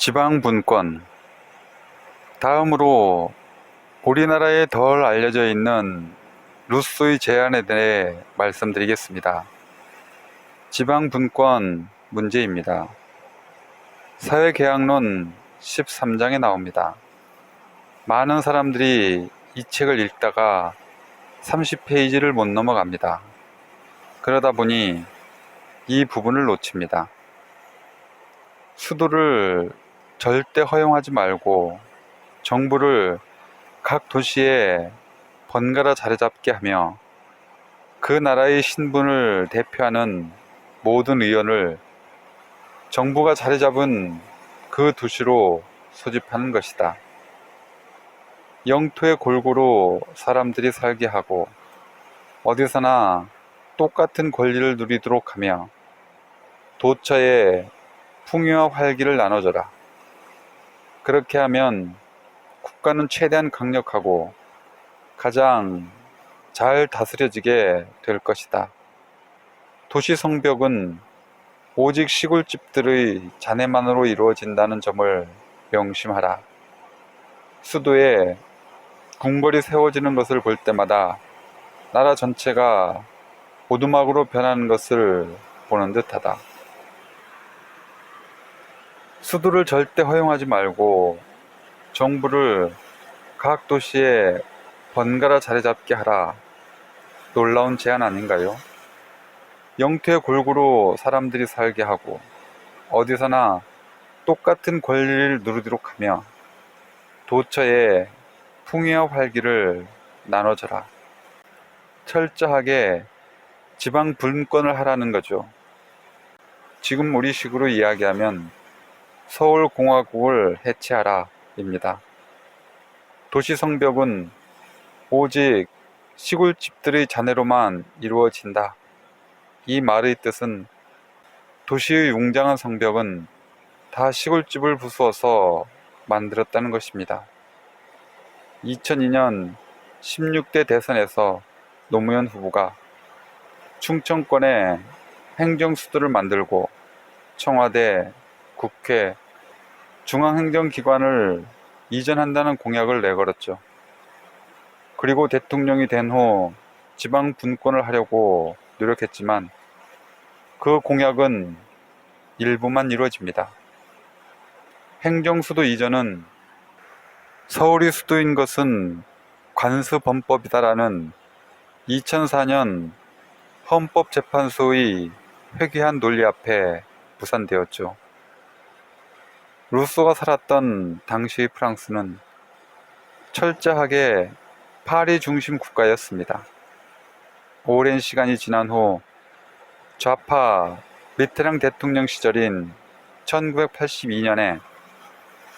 지방분권. 다음으로 우리나라에 덜 알려져 있는 루소의 제안에 대해 말씀드리겠습니다. 지방분권 문제입니다. 사회계약론 13장에 나옵니다. 많은 사람들이 이 책을 읽다가 30페이지를 못 넘어갑니다. 그러다 보니 이 부분을 놓칩니다. 수도를 절대 허용하지 말고 정부를 각 도시에 번갈아 자리잡게 하며 그 나라의 신분을 대표하는 모든 의원을 정부가 자리잡은 그 도시로 소집하는 것이다. 영토에 골고루 사람들이 살게 하고 어디서나 똑같은 권리를 누리도록 하며 도처에 풍요와 활기를 나눠줘라. 그렇게 하면 국가는 최대한 강력하고 가장 잘 다스려지게 될 것이다. 도시 성벽은 오직 시골집들의 잔해만으로 이루어진다는 점을 명심하라. 수도에 궁궐이 세워지는 것을 볼 때마다 나라 전체가 오두막으로 변하는 것을 보는 듯하다. 수도를 절대 허용하지 말고 정부를 각 도시에 번갈아 자리잡게 하라. 놀라운 제안 아닌가요? 영토에 골고루 사람들이 살게 하고 어디서나 똑같은 권리를 누리도록 하며 도처에 풍요와 활기를 나눠줘라. 철저하게 지방 분권을 하라는 거죠. 지금 우리식으로 이야기하면 서울공화국을 해체하라 입니다. 도시 성벽은 오직 시골집들의 잔해로만 이루어진다. 이 말의 뜻은 도시의 웅장한 성벽은 다 시골집을 부수어서 만들었다는 것입니다. 2002년 16대 대선에서 노무현 후보가 충청권에 행정수도를 만들고 청와대, 국회, 중앙행정기관을 이전한다는 공약을 내걸었죠. 그리고 대통령이 된 후 지방 분권을 하려고 노력했지만 그 공약은 일부만 이루어집니다. 행정수도 이전은 서울이 수도인 것은 관습헌법이다라는 2004년 헌법재판소의 회귀한 논리 앞에 무산되었죠. 루소가 살았던 당시의 프랑스는 철저하게 파리 중심 국가였습니다. 오랜 시간이 지난 후 좌파 미테랑 대통령 시절인 1982년에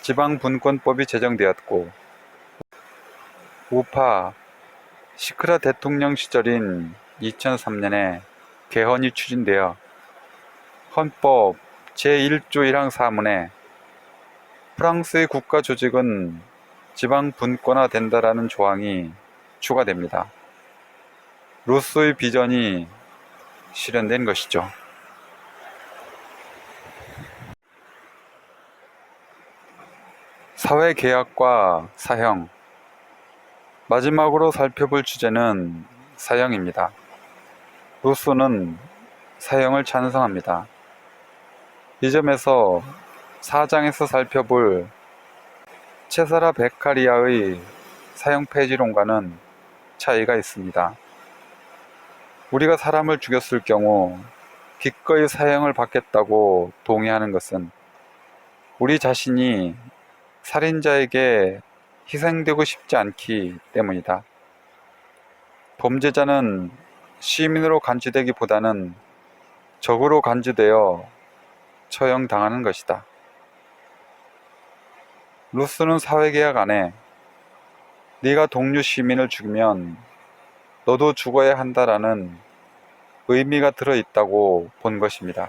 지방분권법이 제정되었고 우파 시크라 대통령 시절인 2003년에 개헌이 추진되어 헌법 제1조 1항 4문에 프랑스의 국가 조직은 지방 분권화된다라는 조항이 추가됩니다. 루소의 비전이 실현된 것이죠. 사회계약과 사형. 마지막으로 살펴볼 주제는 사형입니다. 루소는 사형을 찬성합니다. 이 점에서 4장에서 살펴볼 체사라 베카리아의 사형 폐지론과는 차이가 있습니다. 우리가 사람을 죽였을 경우 기꺼이 사형을 받겠다고 동의하는 것은 우리 자신이 살인자에게 희생되고 싶지 않기 때문이다. 범죄자는 시민으로 간주되기보다는 적으로 간주되어 처형당하는 것이다. 루소는 사회계약 안에 네가 동료 시민을 죽이면 너도 죽어야 한다라는 의미가 들어있다고 본 것입니다.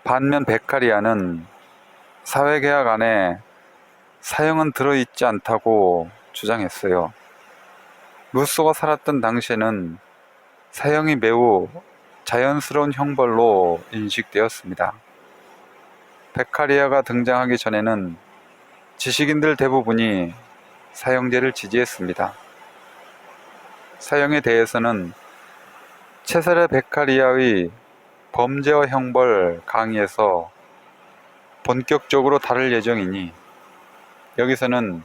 반면 베카리아는 사회계약 안에 사형은 들어있지 않다고 주장했어요. 루소가 살았던 당시에는 사형이 매우 자연스러운 형벌로 인식되었습니다. 베카리아가 등장하기 전에는 지식인들 대부분이 사형제를 지지했습니다. 사형에 대해서는 체사레 베카리아의 범죄와 형벌 강의에서 본격적으로 다룰 예정이니 여기서는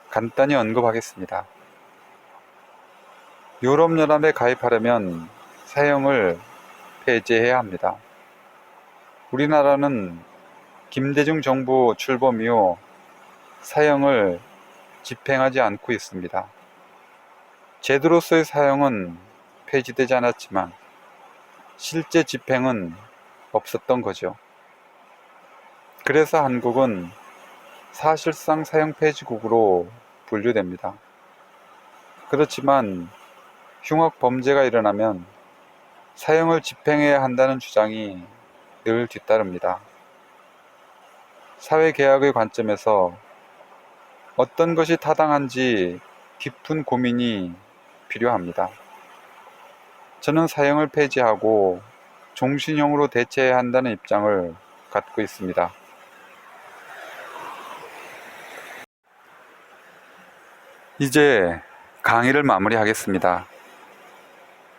간단히 언급하겠습니다. 유럽연합에 가입하려면 사형을 폐지해야 합니다. 우리나라는 김대중 정부 출범 이후 사형을 집행하지 않고 있습니다. 제도로서의 사형은 폐지되지 않았지만 실제 집행은 없었던 거죠. 그래서 한국은 사실상 사형 폐지국으로 분류됩니다. 그렇지만 흉악 범죄가 일어나면 사형을 집행해야 한다는 주장이 늘 뒤따릅니다. 사회개혁의 관점에서 어떤 것이 타당한지 깊은 고민이 필요합니다. 저는 사형을 폐지하고 종신형으로 대체해야 한다는 입장을 갖고 있습니다. 이제 강의를 마무리하겠습니다.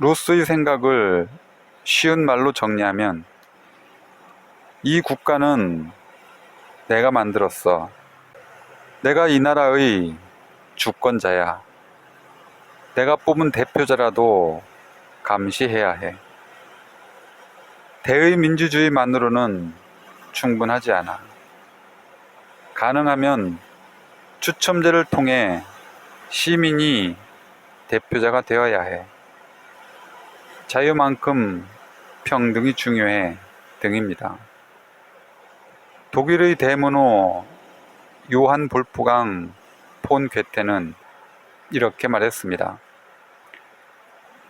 루소의 생각을 쉬운 말로 정리하면 이 국가는 내가 만들었어. 내가 이 나라의 주권자야. 내가 뽑은 대표자라도 감시해야 해. 대의 민주주의만으로는 충분하지 않아. 가능하면 추첨제를 통해 시민이 대표자가 되어야 해. 자유만큼 평등이 중요해 등입니다. 독일의 대문호 요한 볼프강 폰 괴테는 이렇게 말했습니다.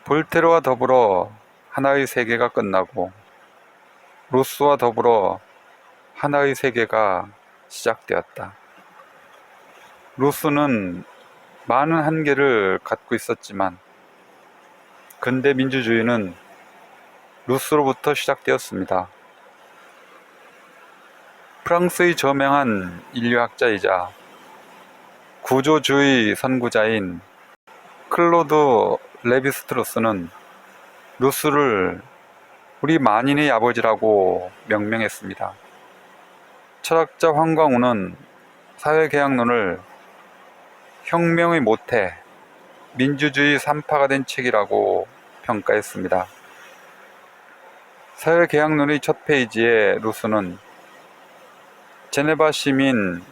볼테르와 더불어 하나의 세계가 끝나고 루소와 더불어 하나의 세계가 시작되었다. 루소는 많은 한계를 갖고 있었지만 근대 민주주의는 루소로부터 시작되었습니다. 프랑스의 저명한 인류학자이자 구조주의 선구자인 클로드 레비스트로스는 루소를 우리 만인의 아버지라고 명명했습니다. 철학자 황광우는 사회개혁론을 혁명의 모태, 민주주의 산파가 된 책이라고 평가했습니다. 사회개혁론의 첫 페이지에 루소는 제네바 시민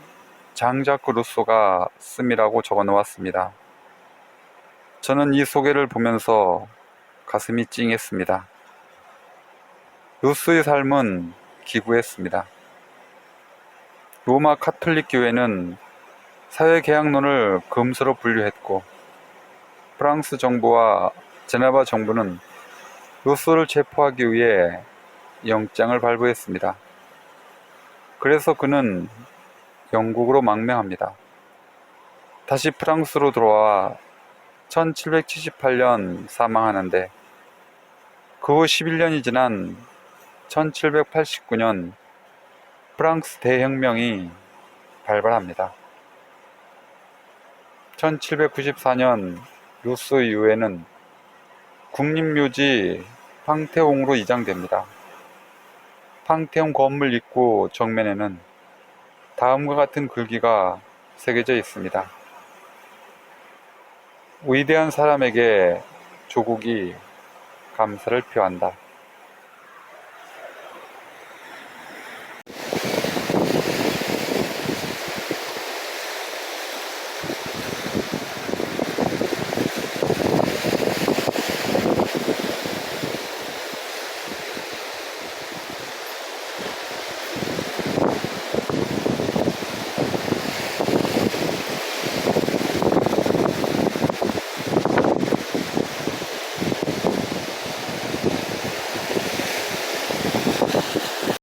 장자크 루소가 씀이라고 적어 놓았습니다. 저는 이 소개를 보면서 가슴이 찡했습니다. 루소의 삶은 기구했습니다. 로마 카톨릭 교회는 사회개혁론을 금서로 분류했고 프랑스 정부와 제네바 정부는 루소를 체포하기 위해 영장을 발부했습니다. 그래서 그는 영국으로 망명합니다. 다시 프랑스로 들어와 1778년 사망하는데 그 후 11년이 지난 1789년 프랑스 대혁명이 발발합니다. 1794년 루소 이후에는 국립묘지 팡테옹으로 이장됩니다. 팡테옹 건물 입구 정면에는 다음과 같은 글귀가 새겨져 있습니다. 위대한 사람에게 조국이 감사를 표한다.